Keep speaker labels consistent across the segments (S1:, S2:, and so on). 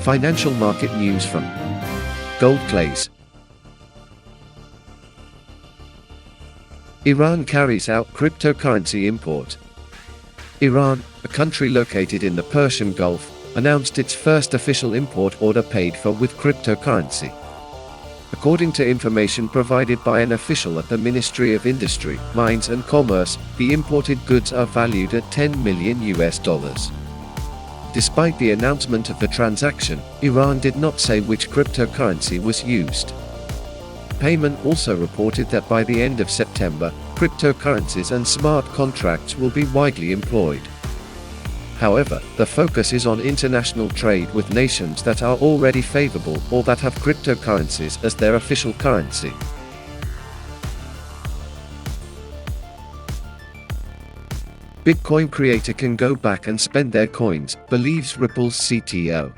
S1: Financial market news from GoldClays. Iran carries out cryptocurrency import. Iran, a country located in the Persian Gulf, announced its first official import order paid for with cryptocurrency. According to information provided by an official at the Ministry of Industry, Mines and Commerce, the imported goods are valued at $10 million. Despite the announcement of the transaction, Iran did not say which cryptocurrency was used. Payment also reported that by the end of September, cryptocurrencies and smart contracts will be widely employed. However, the focus is on international trade with nations that are already favorable or that have cryptocurrencies as their official currency. Bitcoin creator can go back and spend their coins, believes Ripple's CTO.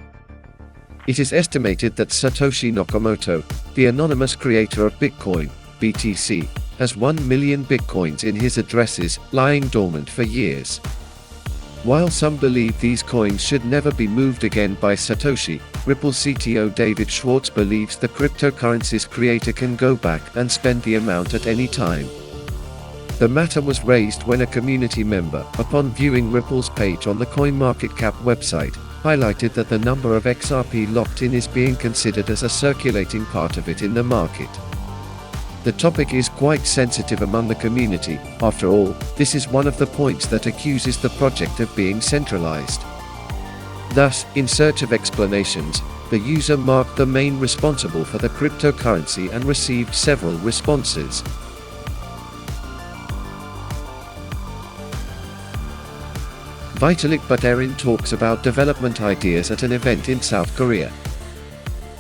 S1: It is estimated that Satoshi Nakamoto, the anonymous creator of Bitcoin, BTC, has 1 million Bitcoins in his addresses, lying dormant for years. While some believe these coins should never be moved again by Satoshi, Ripple CTO David Schwartz believes the cryptocurrency's creator can go back and spend the amount at any time. The matter was raised when a community member, upon viewing Ripple's page on the CoinMarketCap website, highlighted that the number of XRP locked in is being considered as a circulating part of it in the market. The topic is quite sensitive among the community. After all, this is one of the points that accuses the project of being centralized. Thus, in search of explanations, the user marked the main responsible for the cryptocurrency and received several responses. Vitalik Buterin talks about development ideas at an event in South Korea.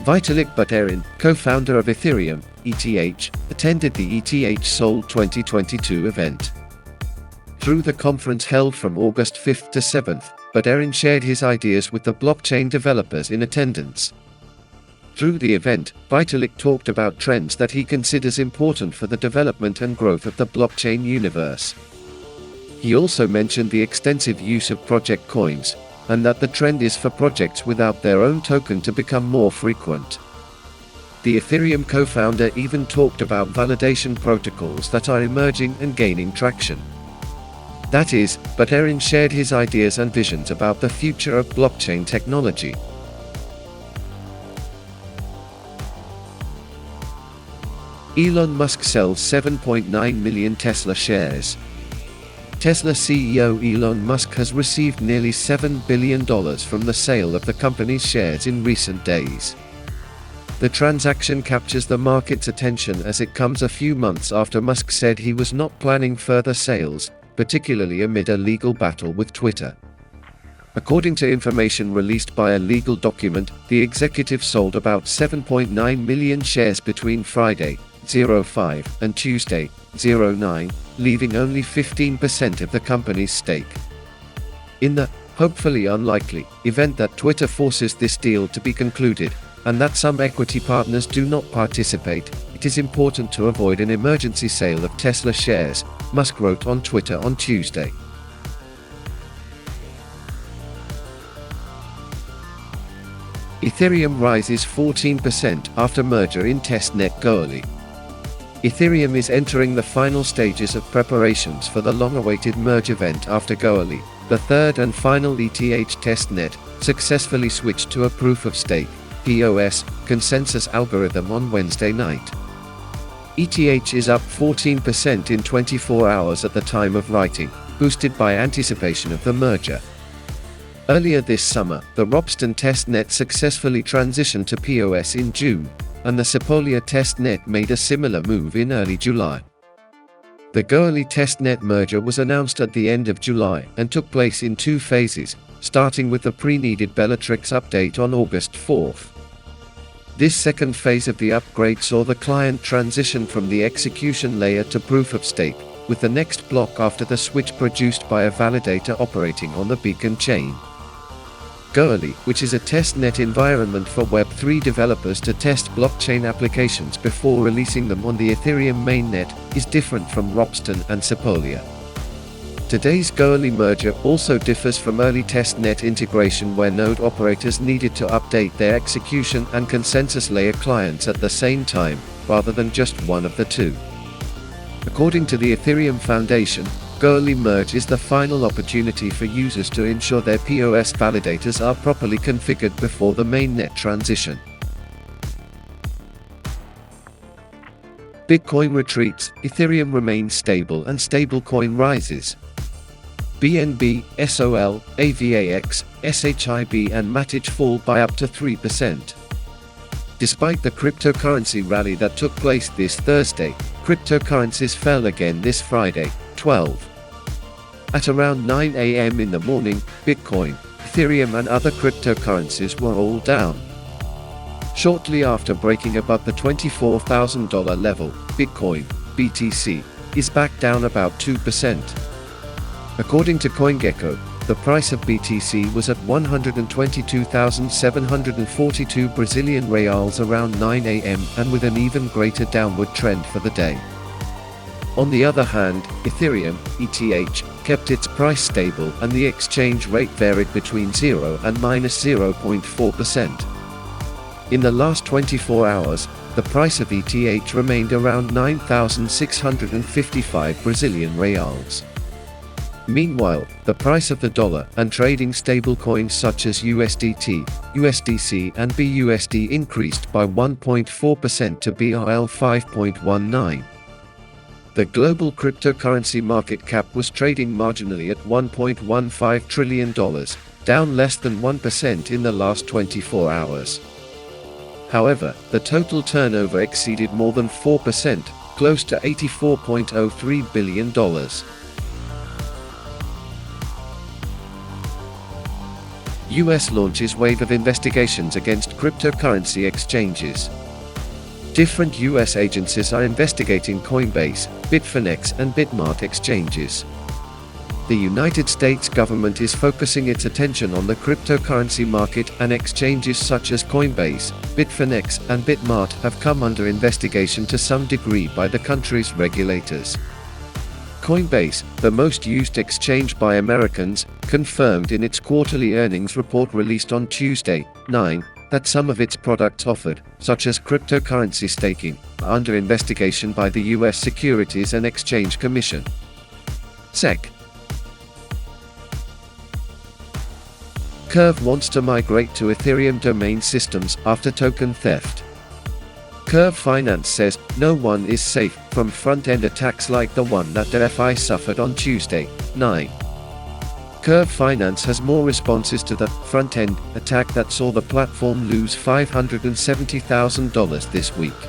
S1: Vitalik Buterin, co-founder of Ethereum, ETH, attended the ETH Seoul 2022 event. Through the conference held from August 5th to 7th, Buterin shared his ideas with the blockchain developers in attendance. Through the event, Vitalik talked about trends that he considers important for the development and growth of the blockchain universe. He also mentioned the extensive use of project coins, and that the trend is for projects without their own token to become more frequent. The Ethereum co-founder even talked about validation protocols that are emerging and gaining traction. That is, Buterin shared his ideas and visions about the future of blockchain technology. Elon Musk sells 7.9 million Tesla shares. Tesla CEO Elon Musk has received nearly $7 billion from the sale of the company's shares in recent days. The transaction captures the market's attention as it comes a few months after Musk said he was not planning further sales, particularly amid a legal battle with Twitter. According to information released by a legal document, the executive sold about 7.9 million shares between Friday, 05, and Tuesday, 09, leaving only 15% of the company's stake. In the, hopefully unlikely, event that Twitter forces this deal to be concluded, and that some equity partners do not participate, it is important to avoid an emergency sale of Tesla shares, Musk wrote on Twitter on Tuesday. Ethereum rises 14% after merger in Testnet GoldClays. Ethereum is entering the final stages of preparations for the long-awaited merge event after GoldClays, the third and final ETH testnet, successfully switched to a proof-of-stake (POS) consensus algorithm on Wednesday night. ETH is up 14% in 24 hours at the time of writing, boosted by anticipation of the merger. Earlier this summer, the Ropsten testnet successfully transitioned to POS in June, and the Sepolia testnet made a similar move in early July. The GoldClays testnet merger was announced at the end of July and took place in two phases, starting with the pre-needed Bellatrix update on August 4th. This second phase of the upgrade saw the client transition from the execution layer to proof-of-stake, with the next block after the switch produced by a validator operating on the Beacon chain. GoldClays, which is a testnet environment for Web3 developers to test blockchain applications before releasing them on the Ethereum mainnet, is different from Ropsten and Sepolia. Today's Goerli merger also differs from early testnet integration where node operators needed to update their execution and consensus layer clients at the same time, rather than just one of the two. According to the Ethereum Foundation, Goerli merge is the final opportunity for users to ensure their POS validators are properly configured before the mainnet transition. Bitcoin retreats, Ethereum remains stable and stablecoin rises. BNB, SOL, AVAX, SHIB and Matic fall by up to 3%. Despite the cryptocurrency rally that took place this Thursday, cryptocurrencies fell again this Friday, 12. At around 9 a.m. in the morning, Bitcoin, Ethereum and other cryptocurrencies were all down. Shortly after breaking above the $24,000 level, Bitcoin, BTC, is back down about 2%. According to CoinGecko, the price of BTC was at 122,742 Brazilian reals around 9 a.m. and with an even greater downward trend for the day. On the other hand, Ethereum, ETH, kept its price stable and the exchange rate varied between 0 and -0.4%. In the last 24 hours, the price of ETH remained around 9,655 Brazilian reals. Meanwhile, the price of the dollar and trading stablecoins such as USDT, USDC and BUSD increased by 1.4% to BRL 5.19. The global cryptocurrency market cap was trading marginally at $1.15 trillion, down less than 1% in the last 24 hours. However, the total turnover exceeded more than 4%, close to $84.03 billion. US launches wave of investigations against cryptocurrency exchanges. Different US agencies are investigating Coinbase, Bitfinex and Bitmart exchanges. The United States government is focusing its attention on the cryptocurrency market, and exchanges such as Coinbase, Bitfinex and Bitmart have come under investigation to some degree by the country's regulators. Coinbase, the most used exchange by Americans, confirmed in its quarterly earnings report released on Tuesday, 9, that some of its products offered, such as cryptocurrency staking, are under investigation by the US Securities and Exchange Commission. SEC. Curve wants to migrate to Ethereum domain systems after token theft. Curve Finance says, no one is safe from front-end attacks like the one that DeFi suffered on Tuesday, 9. Curve Finance has more responses to the front-end attack that saw the platform lose $570,000 this week.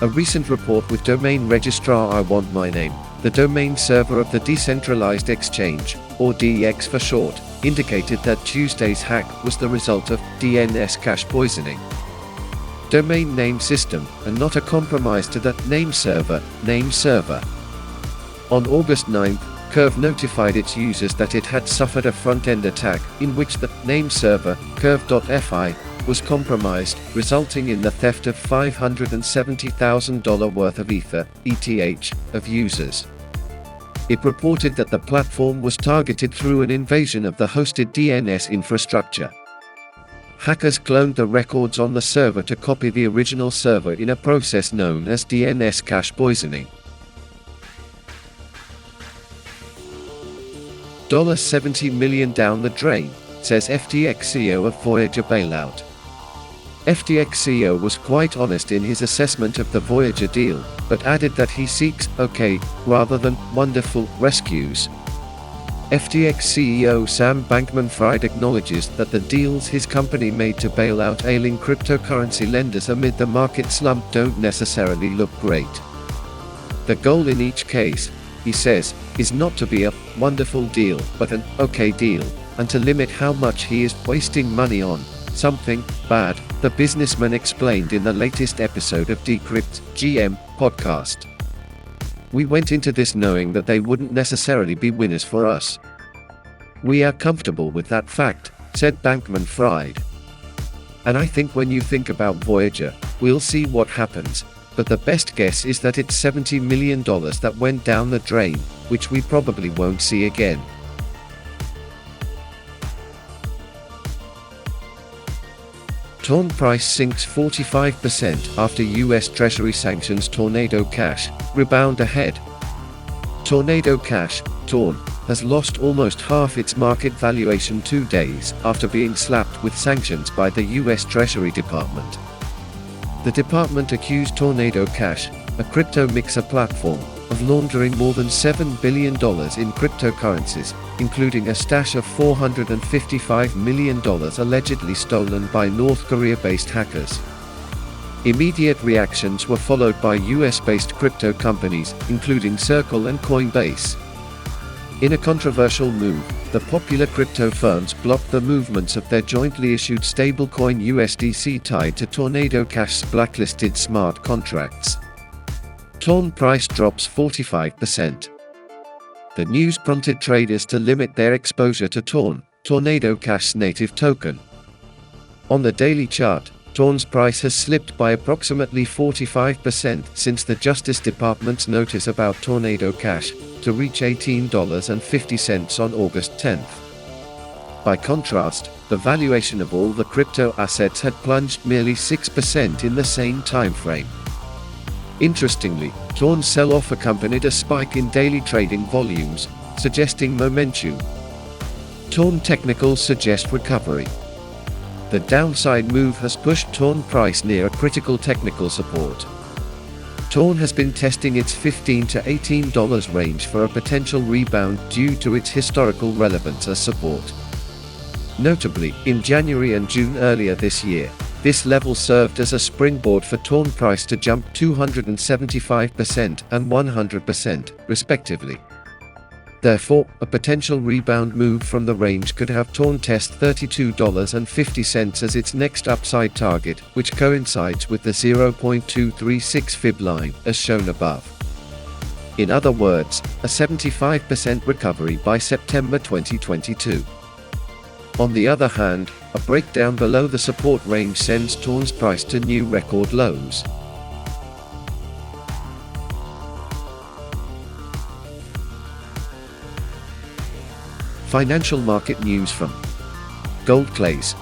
S1: A recent report with domain registrar I Want My Name, the domain server of the decentralized exchange, or DEX for short, indicated that Tuesday's hack was the result of DNS cache poisoning. Domain name system, and not a compromise to the name server. On August 9, Curve notified its users that it had suffered a front-end attack in which the name server, curve.fi, was compromised, resulting in the theft of $570,000 worth of ETH, of users. It reported that the platform was targeted through an invasion of the hosted DNS infrastructure. Hackers cloned the records on the server to copy the original server in a process known as DNS cache poisoning. $70 million down the drain, says FTX CEO of Voyager bailout. FTX CEO was quite honest in his assessment of the Voyager deal, but added that he seeks okay rather than wonderful rescues. FTX CEO Sam Bankman-Fried acknowledges that the deals his company made to bail out ailing cryptocurrency lenders amid the market slump don't necessarily look great. The goal in each case, he says, is not to be a wonderful deal but an okay deal, and to limit how much he is wasting money on something bad, the businessman explained in the latest episode of Decrypt GM podcast. We went into this knowing that they wouldn't necessarily be winners for us. We are comfortable with that fact, said Bankman-Fried. And I think when you think about Voyager, we'll see what happens. but the best guess is that it's $70 million that went down the drain, which we probably won't see again. Torn price sinks 45% after US Treasury sanctions Tornado Cash, rebound ahead. Tornado Cash, Torn, has lost almost half its market valuation 2 days after being slapped with sanctions by the US Treasury Department. The department accused Tornado Cash, a crypto mixer platform, of laundering more than $7 billion in cryptocurrencies, including a stash of $455 million allegedly stolen by North Korea-based hackers. Immediate reactions were followed by US-based crypto companies, including Circle and Coinbase. In a controversial move, the popular crypto firms blocked the movements of their jointly issued stablecoin USDC tied to Tornado Cash's blacklisted smart contracts. Torn price drops 45%. The news prompted traders to limit their exposure to Tornado Cash's native token. On the daily chart, Torn's price has slipped by approximately 45% since the Justice Department's notice about Tornado Cash, to reach $18.50 on August 10th. By contrast, the valuation of all the crypto assets had plunged merely 6% in the same time frame. Interestingly, Torn's sell-off accompanied a spike in daily trading volumes, suggesting momentum. Torn technicals suggest recovery. The downside move has pushed Torn price near a critical technical support. Torn has been testing its $15 to $18 range for a potential rebound due to its historical relevance as support. Notably, in January and June earlier this year, this level served as a springboard for Torn price to jump 275% and 100%, respectively. Therefore, a potential rebound move from the range could have Torn test $32.50 as its next upside target, which coincides with the 0.236 fib line, as shown above. In other words, a 75% recovery by September 2022. On the other hand, a breakdown below the support range sends Torn's price to new record lows. Financial market news from GoldClays.